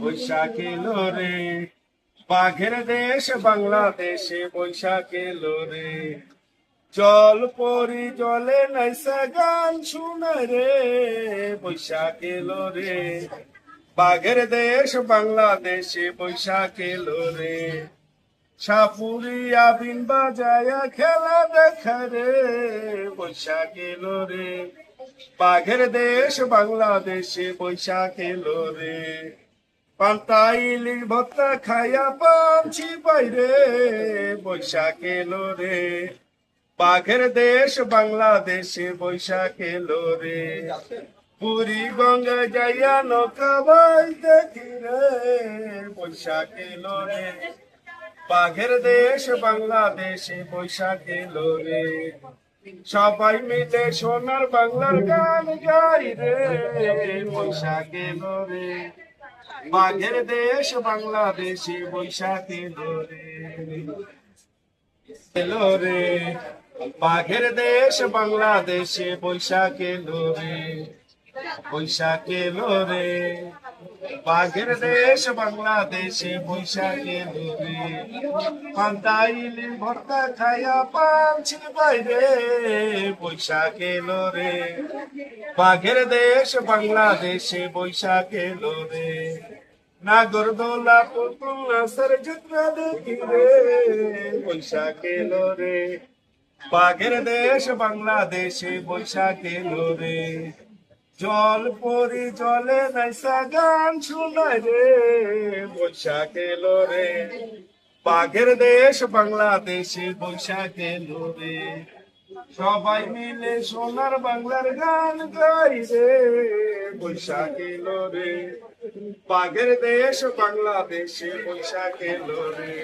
বৈশাখ এলো রে, বাঘের দেশ বাংলাদেশে বৈশাখ এলো রে। জল পরি জলে নাইসা গান শুনে রে, বৈশাখ এলো রে, বাঘের দেশ বাংলাদেশে বৈশাখ এলো রে। সাপুরিয়া বিন বাজায়া খেলা দেখা রে, বৈশাখ এলো রে, বাঘের দেশ বাংলাদেশে বৈশাখ এলো রে। পান্তাইলি ভত্তা খায়া পাঞ্ছি বাইরে, বৈশাখ এলো রে, বাঘের দেশ বাংলাদেশে বৈশাখ এলো রে। পুরী গঙ্গা যাইয়া নৌকা বাই দেখি রে, বৈশাখ এলো রে, বাঘের দেশ বাংলাদেশে বৈশাখ এলো রে। সবাই মিলে সোনার বাংলার গান গাই রে, বৈশাখ এলো রে, বাঘের দেশ বাংলাদেশে বৈশাখ এলো রে। এলো রে, বাঘের দেশ বাংলাদেশে বৈশাখ এলো রে, বৈশাখ এলো রে, বাঘের দেশ বাংলাদেশে বৈশাখ এলো রে। পান্তাইলি ভর্তা খায়া পাঞ্ছি বাইরে, বৈশাখ এলো রে, বাঘের দেশ বাংলাদেশে বৈশাখ এলো রে। নাগরদোলা পুতুল নাচের যাত্রা দেখি রে, বৈশাখ এলো রে, বাঘের দেশ বাংলাদেশে বৈশাখ এলো রে। জল পরি জলে নাইসা গান শুনাই রে, বৈশাখ এলো রে, বাঘের দেশ বাংলাদেশে বৈশাখ এলো রে। সবাই মিলে সোনার বাংলার গান গাই রে, বৈশাখ এলো রে, বাঘের দেশ বাংলাদেশে বৈশাখ এলো রে।